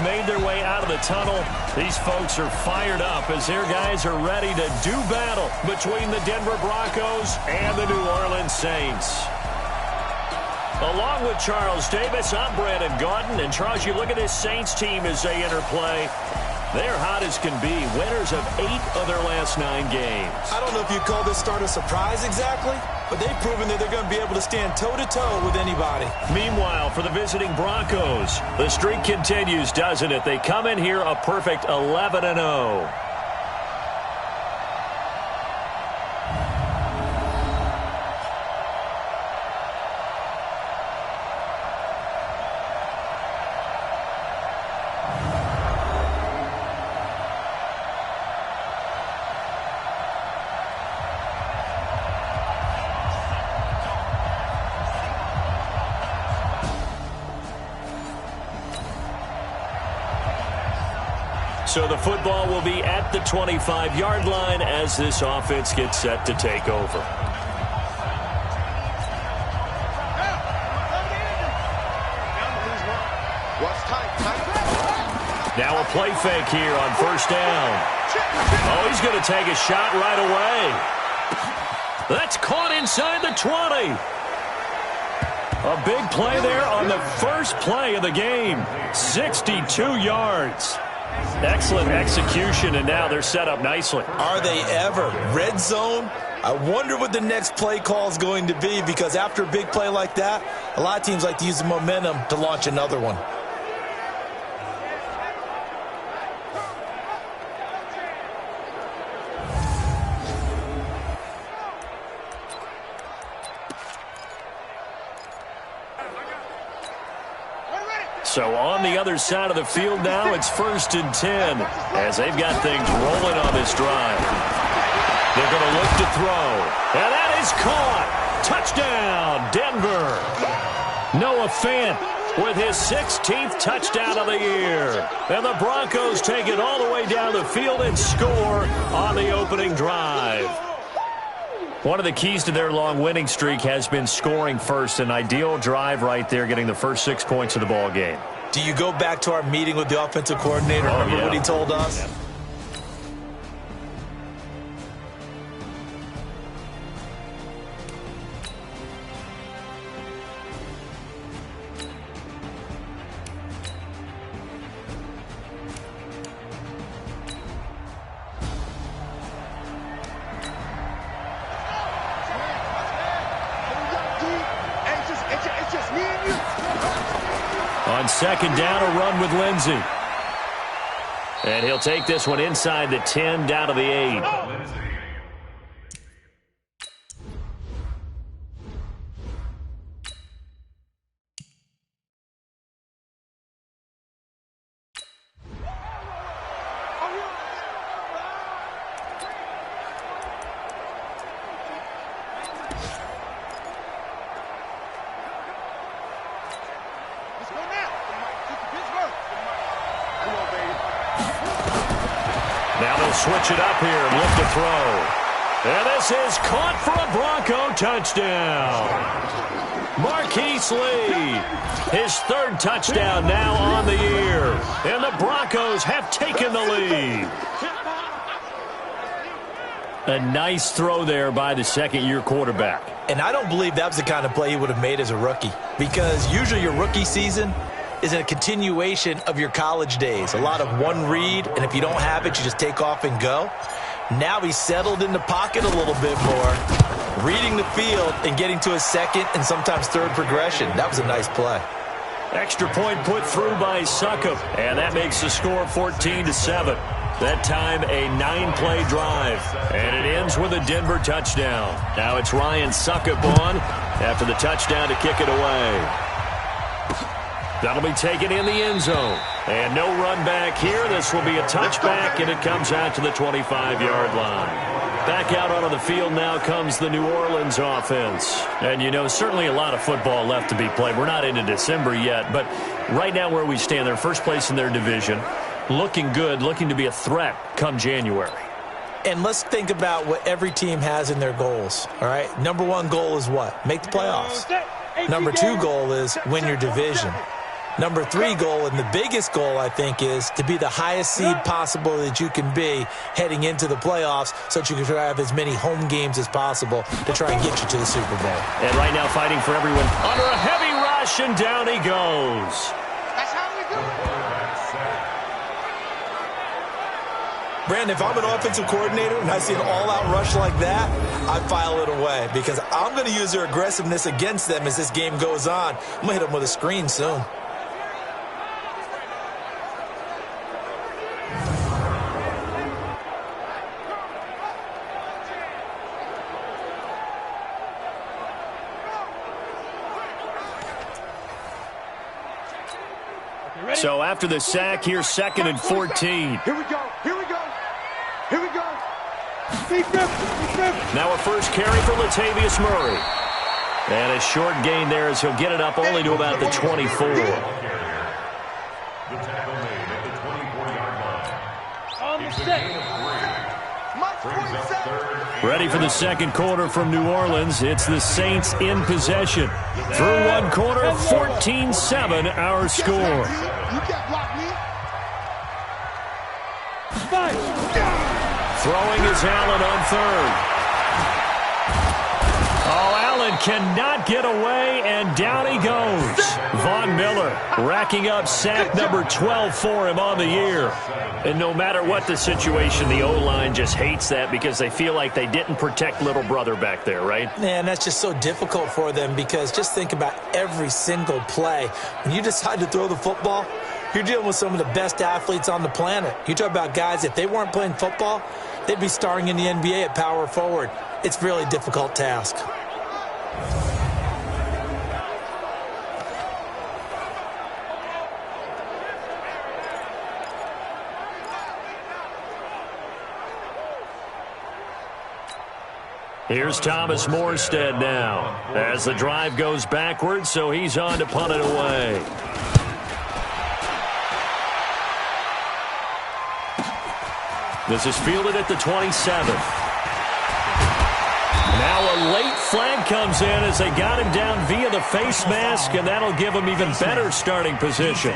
Made their way out of the tunnel. These folks are fired up as their guys are ready to do battle between the Denver Broncos and the New Orleans Saints. Along with Charles Davis, I'm Brandon Gaudin. And Charles, you look at this Saints team as they interplay. They're hot as can be. Winners of 8 of their last 9 games. I don't know if you call this start a surprise exactly, but they've proven that they're going to be able to stand toe-to-toe with anybody. Meanwhile, for the visiting Broncos, the streak continues, doesn't it? They come in here a perfect 11-0. So the football will be at the 25-yard line as this offense gets set to take over. Now a play fake here on first down. Oh, he's going to take a shot right away. That's caught inside the 20. A big play there on the first play of the game. 62 yards. Excellent execution, and now they're set up nicely. Are they ever? Red zone? I wonder what the next play call is going to be, because after a big play like that, a lot of teams like to use the momentum to launch another one. So on the other side of the field now, it's 1st and 10 as they've got things rolling on this drive. They're going to look to throw. And that is caught. Touchdown, Denver. Noah Fant with his 16th touchdown of the year. And the Broncos take it all the way down the field and score on the opening drive. One of the keys to their long winning streak has been scoring first. An ideal drive right there, getting the first 6 points of the ball game. Do you go back to our meeting with the offensive coordinator? Remember what he told us? Yeah. On second down, a run with Lindsey. And he'll take this one inside the 10, down to the 8. Switch it up here and look to throw. And this is caught for a Bronco touchdown. Marquise Lee, his 3rd touchdown now on the year. And the Broncos have taken the lead. A nice throw there by the second-year quarterback. And I don't believe that was the kind of play he would have made as a rookie, because usually your rookie season is a continuation of your college days. A lot of one read, and if you don't have it, you just take off and go. Now he's settled in the pocket a little bit more, reading the field and getting to his 2nd and sometimes 3rd progression. That was a nice play. Extra point put through by Succop, and that makes the score 14-7. That time a 9-play drive, and it ends with a Denver touchdown. Now it's Ryan Succop on after the touchdown to kick it away. That'll be taken in the end zone. And no run back here. This will be a touchback, and it comes out to the 25-yard line. Back out onto the field now comes the New Orleans offense. And, you know, certainly a lot of football left to be played. We're not into December yet, but right now where we stand, they're first place in their division. Looking good, looking to be a threat come January. And let's think about what every team has in their goals, all right? Number 1 goal is what? Make the playoffs. Number 2 goal is win your division. Number 3 goal, and the biggest goal, I think, is to be the highest seed possible that you can be heading into the playoffs so that you can try to have as many home games as possible to try and get you to the Super Bowl. And right now fighting for everyone under a heavy rush, and down he goes. That's how we do it. Brandon, if I'm an offensive coordinator and I see an all-out rush like that, I file it away because I'm going to use their aggressiveness against them as this game goes on. I'm going to hit them with a screen soon. So after the sack, here's 2nd and 14. Here we go. Here we go. Here we go. Now a first carry for Latavius Murray. And a short gain there as he'll get it up only to about the 24. On the set. Ready for the second quarter from New Orleans. It's the Saints in possession. Through one quarter, 14-7 our score. You can't block me. Throwing is Allen on third. Oh, Allen cannot get away, and down he goes. Von Miller racking up sack number 12 for him on the year. And no matter what the situation, the O-line just hates that because they feel like they didn't protect little brother back there, right? Man, that's just so difficult for them because just think about every single play. When you decide to throw the football, you're dealing with some of the best athletes on the planet. You talk about guys, if they weren't playing football, they'd be starring in the NBA at power forward. It's a really difficult task. Here's Thomas Morstead now as the drive goes backwards, so he's on to punt it away. This is fielded at the 27. Now a late flag comes in as they got him down via the face mask, and that'll give him even better starting position.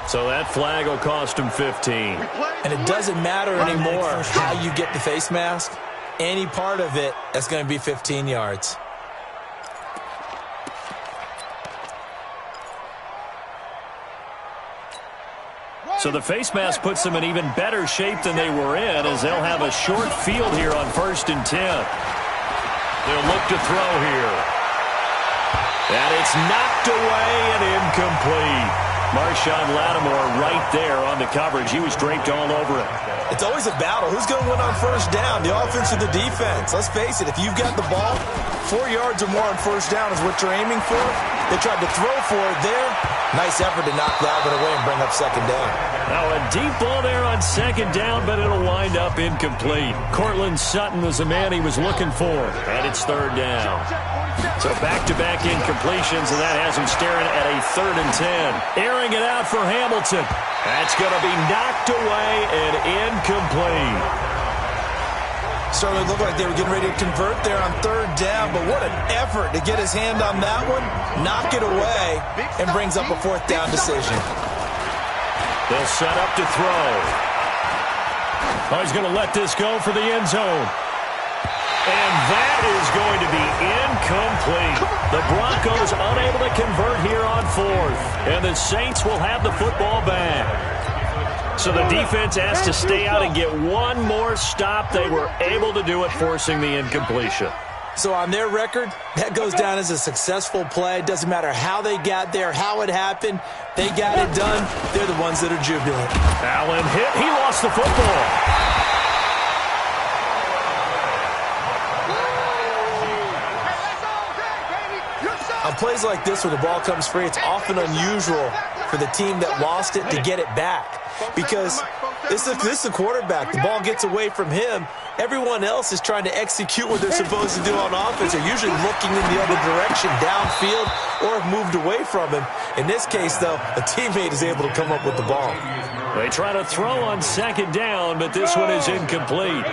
So that flag will cost him 15. And it doesn't matter anymore how you get the face mask. Any part of it, that's going to be 15 yards. So the face mask puts them in even better shape than they were in as they'll have a short field here on 1st and 10. They'll look to throw here. And it's knocked away and incomplete. Marshawn Lattimore right there on the coverage. He was draped all over it. It's always a battle. Who's going to win on 1st down, the offense or the defense? Let's face it, if you've got the ball, 4 yards or more on 1st down is what you're aiming for. They tried to throw for it there. Nice effort to knock that one away and bring up 2nd down. Now a deep ball there on 2nd down, but it'll wind up incomplete. Cortland Sutton was the man he was looking for, and it's 3rd down. So back-to-back incompletions, and that has him staring at a 3rd and 10. Airing it out for Hamilton. That's going to be knocked away and incomplete. Certainly looked like they were getting ready to convert there on 3rd down, but what an effort to get his hand on that one, knock it away, and brings up a 4th down decision. They'll set up to throw. Oh, he's going to let this go for the end zone. And that is going to be incomplete. The Broncos unable to convert here on 4th. And the Saints will have the football back. So the defense has to stay out and get one more stop. They were able to do it, forcing the incompletion. So on their record, that goes down as a successful play. It doesn't matter how they got there, how it happened. They got it done. They're the ones that are jubilant. Allen hit. He lost the football. On plays like this where the ball comes free, it's often unusual for the team that lost it to get it back. Because this is the quarterback. The ball gets away from him. Everyone else is trying to execute what they're supposed to do on offense. They're usually looking in the other direction, downfield, or have moved away from him. In this case, though, a teammate is able to come up with the ball. They try to throw on 2nd down, but this one is incomplete.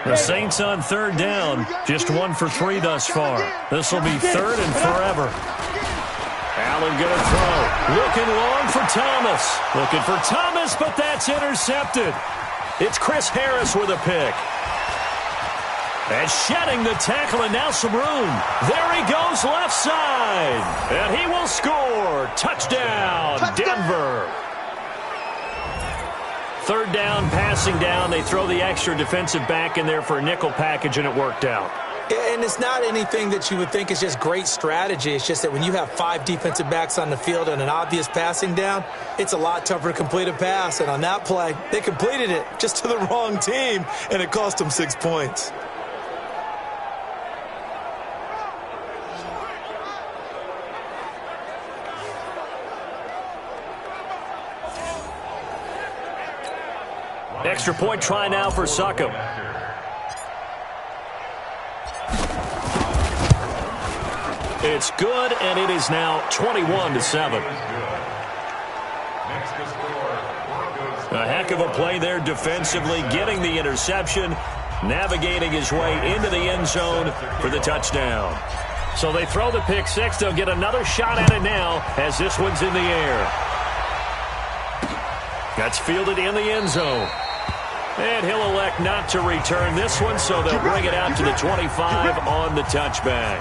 The Saints on third down, just 1 for 3 thus far. This will be third and forever. Allen going to throw. Looking long for Thomas. Looking for Thomas, but that's intercepted. It's Chris Harris with a pick. And shedding the tackle, and now some room. There he goes left side. And he will score. Touchdown, Denver. Third down, passing down. They throw the extra defensive back in there for a nickel package, and it worked out. And it's not anything that you would think is just great strategy. It's just that when you have 5 defensive backs on the field and an obvious passing down, it's a lot tougher to complete a pass. And on that play, they completed it just to the wrong team, and it cost them 6 points. Extra point try now for Succop. It's good, and it is now 21-7. A heck of a play there defensively, getting the interception, navigating his way into the end zone for the touchdown. So they throw the pick six. They'll get another shot at it now as this one's in the air. That's fielded in the end zone. And he'll elect not to return this one, so they'll bring it out to the 25 on the touchback.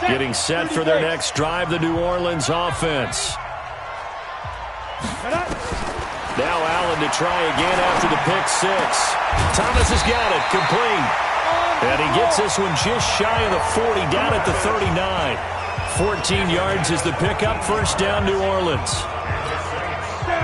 Getting set for their next drive, the New Orleans offense. Now Allen to try again after the pick six. Thomas has got it, complete. And he gets this one just shy of the 40, down at the 39. 14 yards is the pickup, first down New Orleans.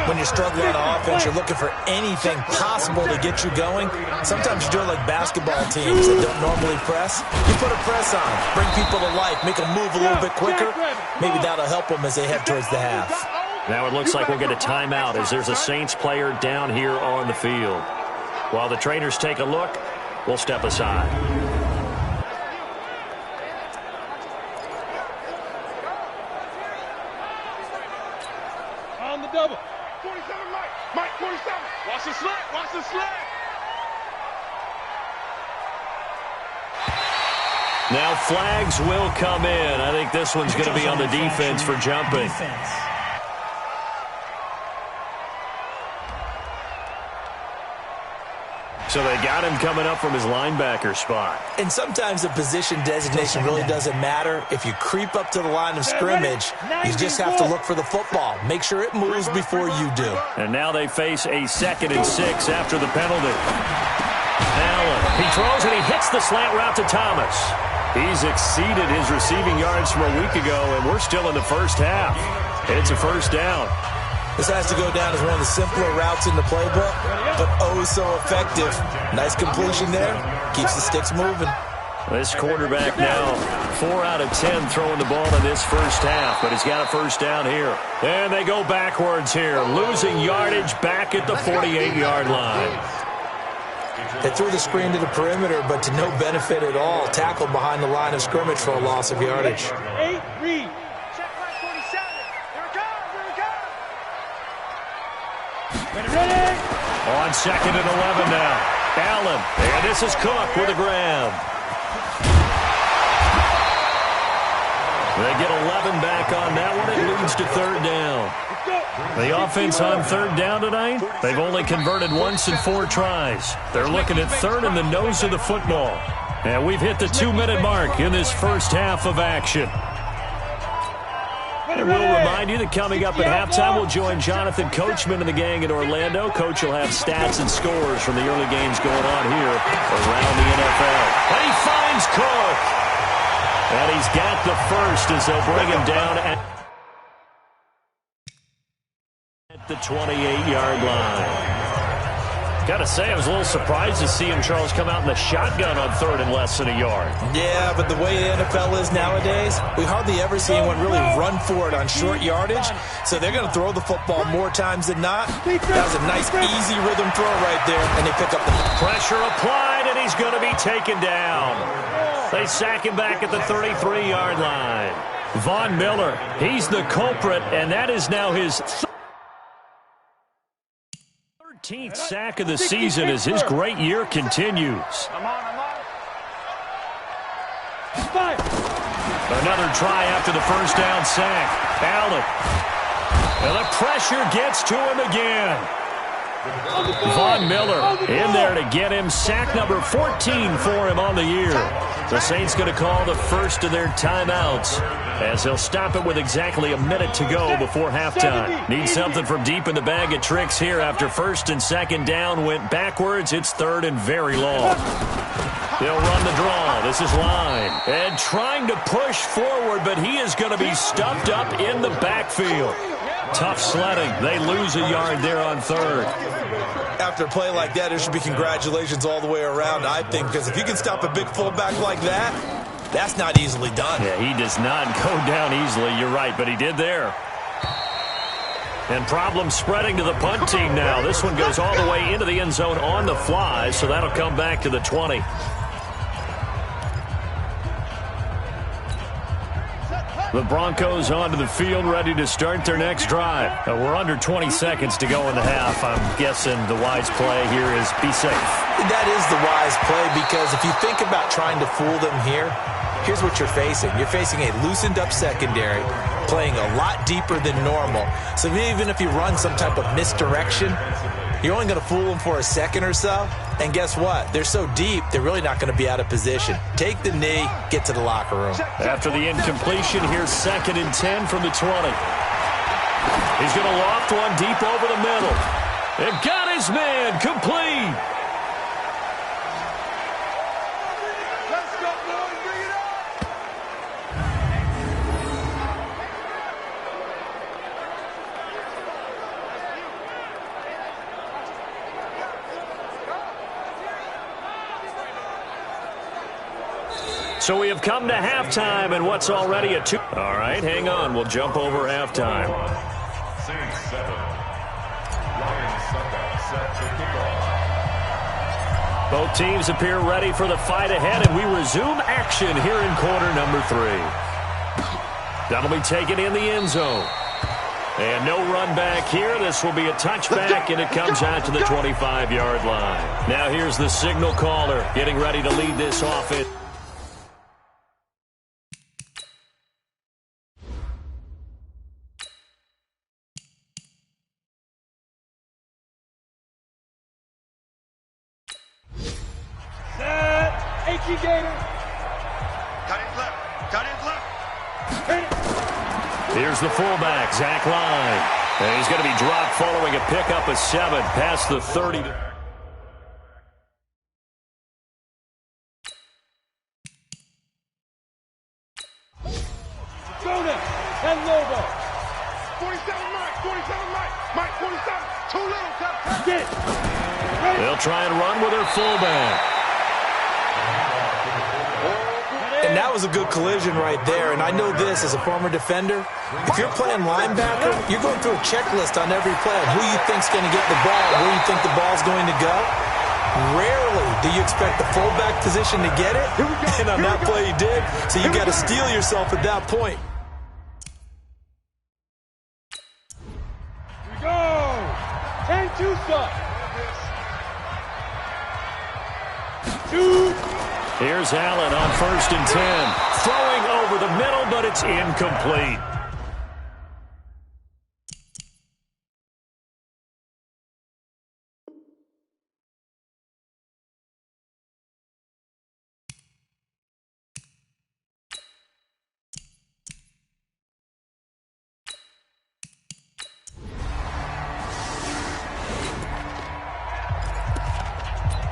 When you're struggling on offense, you're looking for anything possible to get you going. Sometimes you do it like basketball teams that don't normally press. You put a press on, bring people to life, make them move a little bit quicker. Maybe that'll help them as they head towards the half. Now it looks like we'll get a timeout as there's a Saints player down here on the field. While the trainers take a look, we'll step aside. On the double. 47, Mike 47. Watch the slant. Watch the slant. Now flags will come in. I think this one's going to be on the defense for jumping. So they got him coming up from his linebacker spot. And sometimes the position designation really doesn't matter. If you creep up to the line of scrimmage, you just have to look for the football. Make sure it moves before you do. And now they face a 2nd and 6 after the penalty. Allen, he throws and he hits the slant route to Thomas. He's exceeded his receiving yards from a week ago, and we're still in the first half. It's a first down. This has to go down as one of the simpler routes in the playbook, but oh so effective. Nice completion there. Keeps the sticks moving. This quarterback now 4 out of 10 throwing the ball in this first half, but he's got a first down here. And they go backwards here, losing yardage back at the 48-yard line. They threw the screen to the perimeter, but to no benefit at all. Tackled behind the line of scrimmage for a loss of yardage. 8, read. Ready. On 2nd and 11 now. Allen, and this is Cook with a grab. They get 11 back on that one. It leads to 3rd down. The offense on 3rd down tonight, they've only converted once in 4 tries. They're looking at 3rd in the nose of the football. And we've hit the 2-minute mark in this first half of action. And we'll remind you that coming up at halftime, we'll join Jonathan Coachman and the gang in Orlando. Coach will have stats and scores from the early games going on here around the NFL. And he finds Cook. And he's got the first as they'll bring him down at the 28-yard line. Got to say, I was a little surprised to see him, Charles, come out in the shotgun on 3rd and less than a yard. Yeah, but the way the NFL is nowadays, we hardly ever see anyone really run for it on short yardage. So they're going to throw the football more times than not. That was a nice, easy rhythm throw right there, and they pick up the pressure applied, and he's going to be taken down. They sack him back at the 33-yard line. Von Miller, he's the culprit, and that is now his 13th sack of the season as his great year continues. Another try after the first down sack. Allen. And the pressure gets to him again. Von Miller in there to get him sack number 14 for him on the year. The Saints going to call the first of their timeouts as they'll stop it with exactly a minute to go before halftime. Need something from deep in the bag of tricks here after first and second down went backwards. It's third and very long. They'll run the draw. This is Line. And trying to push forward, but he is going to be stuffed up in the backfield. Tough sledding. They lose a yard there on third. After a play like that, there should be congratulations all the way around, I think, because if you can stop a big fullback like that, that's not easily done. Yeah, he does not go down easily. You're right, but he did there. And problems spreading to the punt team now. This one goes all the way into the end zone on the fly, so that'll come back to the 20. The Broncos onto the field, ready to start their next drive. We're under 20 seconds to go in the half. I'm guessing the wise play here is be safe. That is the wise play, because if you think about trying to fool them here, here's what you're facing. You're facing a loosened-up secondary, playing a lot deeper than normal. So even if you run some type of misdirection, you're only going to fool them for a second or so. And guess what? They're so deep, they're really not going to be out of position. Take the knee, get to the locker room. After the incompletion, here's 2nd and 10 from the 20. He's going to loft one deep over the middle. And got his man complete. Let's go, boys. Bring it up. So we have come to halftime, and what's already a 2. All right, hang on. We'll jump over halftime. Saints 7. Lions set to kick off. Both teams appear ready for the fight ahead, and we resume action here in quarter number 3. That'll be taken in the end zone. And no run back here. This will be a touchback, and it comes out to the 25-yard line. Now here's the signal caller getting ready to lead this offense. Gator. Cut in left. Cut in left. Here's the fullback, Zach Line. And he's going to be dropped following a pickup of 7 past the 30. Jonas and Lobo. 47 Mike. 47 Mike. Mike 47. Too little. Tap. Get. They'll try and run with their fullback. And that was a good collision right there. And I know this as a former defender. If you're playing linebacker, you're going through a checklist on every play on who you think's going to get the ball, where you think the ball's going to go. Rarely do you expect the fullback position to get it. And on that play he did. So you got to steel yourself at that point. Here we go. 10-2 suck. Here's Allen on 1st and 10. Throwing over the middle, but it's incomplete.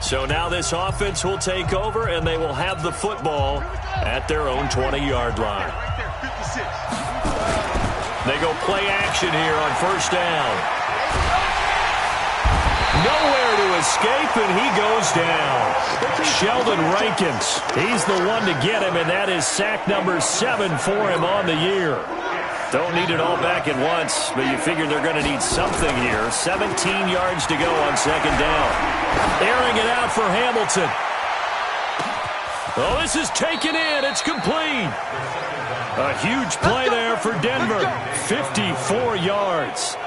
So now this offense will take over, and they will have the football at their own 20-yard line. They go play action here on 1st down. Nowhere to escape, and he goes down. Sheldon Rankins, he's the one to get him, and that is sack number 7 for him on the year. Don't need it all back at once, but you figure they're going to need something here. 17 yards to go on 2nd down. Airing it out for Hamilton. Oh, this is taken in. It's complete. A huge play there for Denver. 54 yards.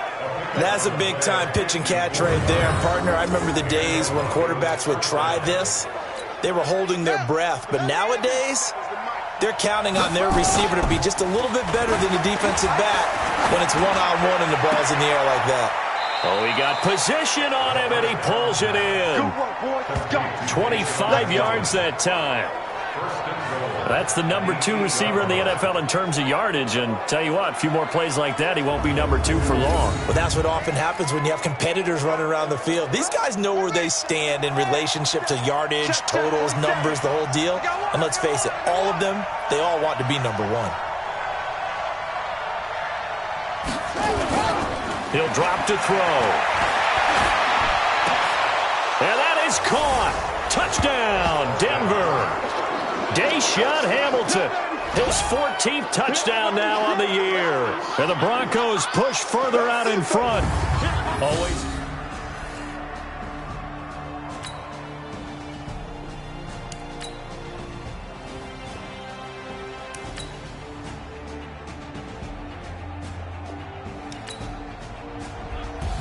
That's a big-time pitch and catch right there. And, partner, I remember the days when quarterbacks would try this. They were holding their breath. But nowadays, they're counting on their receiver to be just a little bit better than the defensive back when it's one-on-one and the ball's in the air like that. Oh, he got position on him, and he pulls it in. Good work, boys. Let's go. 25 yards that time. That's the number 2 receiver in the NFL in terms of yardage. And tell you what, a few more plays like that, he won't be number 2 for long. Well, that's what often happens when you have competitors running around the field. These guys know where they stand in relationship to yardage, totals, numbers, the whole deal. And let's face it, all of them, they all want to be number 1. He'll drop to throw. And that is caught. Touchdown, Denver. Deshaun Hamilton, his 14th touchdown now on the year. And the Broncos push further out in front. Always.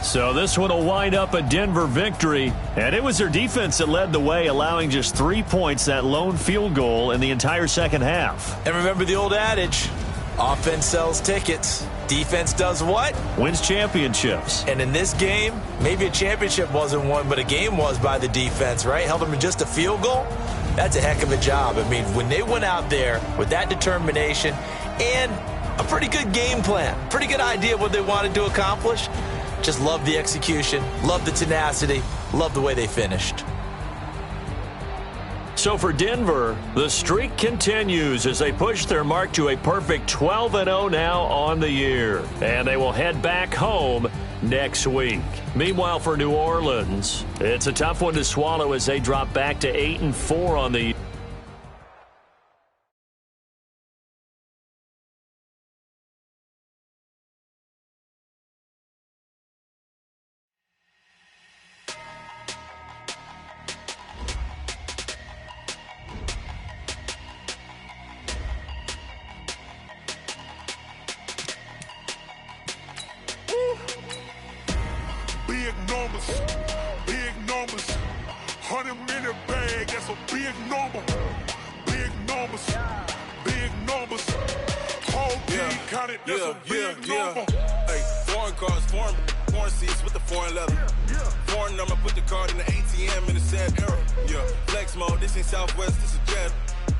So this one will wind up a Denver victory, and it was their defense that led the way, allowing just 3 points, that lone field goal in the entire second half. And remember the old adage, offense sells tickets. Defense does what? Wins championships. And in this game, maybe a championship wasn't won, but a game was by the defense, right? Held them to just a field goal. That's a heck of a job. I mean, when they went out there with that determination and a pretty good game plan, pretty good idea of what they wanted to accomplish, just love the execution, love the tenacity, love the way they finished. So for Denver, the streak continues as they push their mark to a perfect 12-0 now on the year. And they will head back home next week. Meanwhile, for New Orleans, it's a tough one to swallow as they drop back to 8-4 on the year. Big numbers, 100-minute bag, that's a big number. Big numbers, whole team counted, that's a big number. Hey, foreign cars, foreign seats with the foreign leather. Foreign number, put the card in the ATM in the sad era. Yeah, flex mode, this ain't Southwest, this is Jet.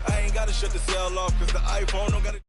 I ain't gotta shut the cell off, cause the iPhone don't gotta